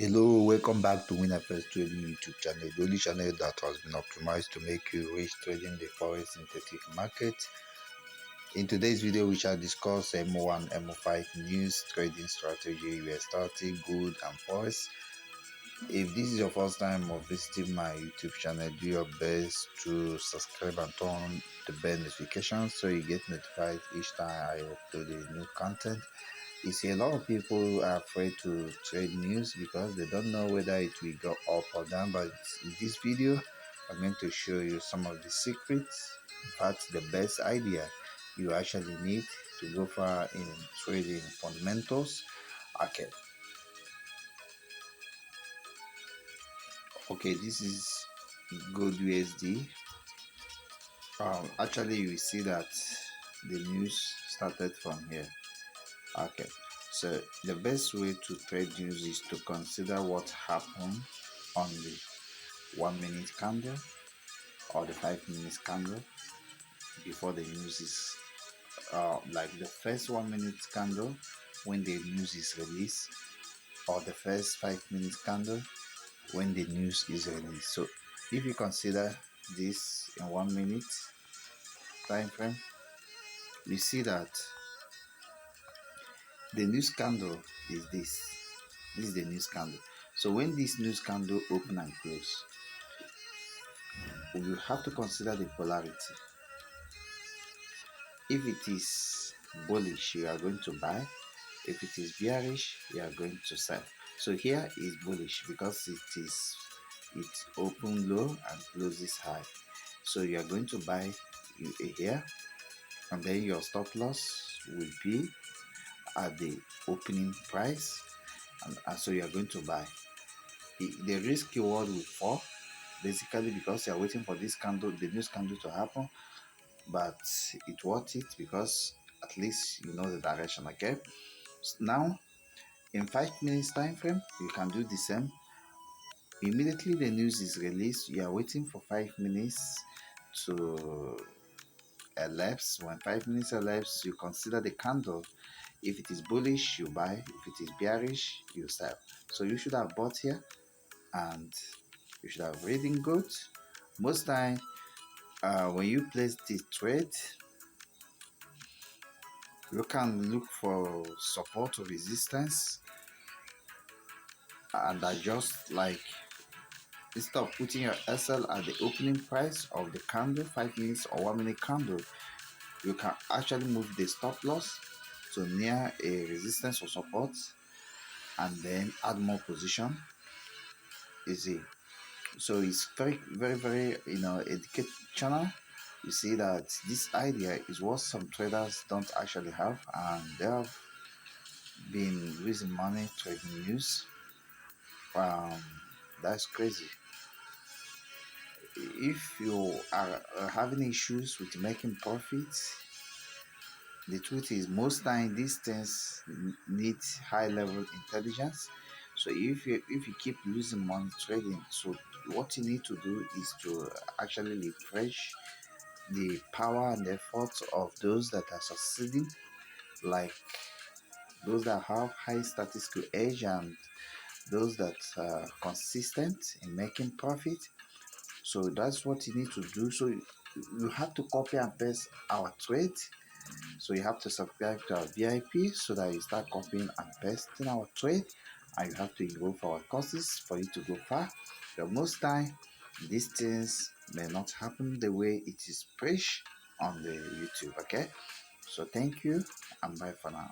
Hello, welcome back to WINFXTRADING YouTube channel, the only channel that has been optimized to make you rich trading the forex synthetic market. In today's video, we shall discuss 𝒓1, 𝒓5 news, trading strategy, US30, gold and forex. If this is your first time of visiting my YouTube channel, do your best to subscribe and turn the bell notification so you get notified each time I upload a new content. You see, a lot of people are afraid to trade news because they don't know whether it will go up or down. But in this video, I'm going to show you some of the secrets, in fact, the best idea you actually need to go far in trading fundamentals. Okay, this is gold USD. Actually, you will see that the news started from here. Okay, so the best way to trade news is to consider what happened on the 1 minute candle or the 5 minutes candle before the news is like the first 1 minute candle when the news is released, or the first 5 minutes candle when the news is released. So if you consider this in 1 minute time frame, you see that the news candle is this is the news candle. So when this news candle open and close, you have to consider the polarity. If it is bullish, you are going to buy. If it is bearish, you are going to sell. So here is bullish because it open low and closes high. So you are going to buy here, and then your stop loss will be at the opening price, and so you are going to buy. The risk reward will fall basically because you are waiting for this candle, the news candle, to happen, but it's worth it because at least you know the direction. Okay, now in 5 minutes time frame, you can do the same. Immediately the news is released, you are waiting for 5 minutes to elapse. When 5 minutes elapse, you consider the candle. If it is bullish, you buy. If it is bearish, you sell. So you should have bought here, and you should have reading good. Most time when you place the trade, you can look for support or resistance and adjust. Like, instead of putting your SL at the opening price of the candle, 5 minutes or 1 minute candle, you can actually move the stop loss to near a resistance or support and then add more position. Easy. So it's very educated channel. You see that this idea is what some traders don't actually have, and they have been losing money trading news. That's crazy. If you are having issues with making profits, the truth is most time these things need high level intelligence. So if you keep losing money trading, so what you need to do is to actually leverage the power and effort of those that are succeeding, like those that have high statistical edge and those that are consistent in making profit. So that's what you need to do. So you have to copy and paste our trade. So you have to subscribe to our VIP so that you start copying and pasting our trade, and you have to enroll for our courses for you to go far. But most time these things may not happen the way it is preached on the YouTube. Okay, so thank you and bye for now.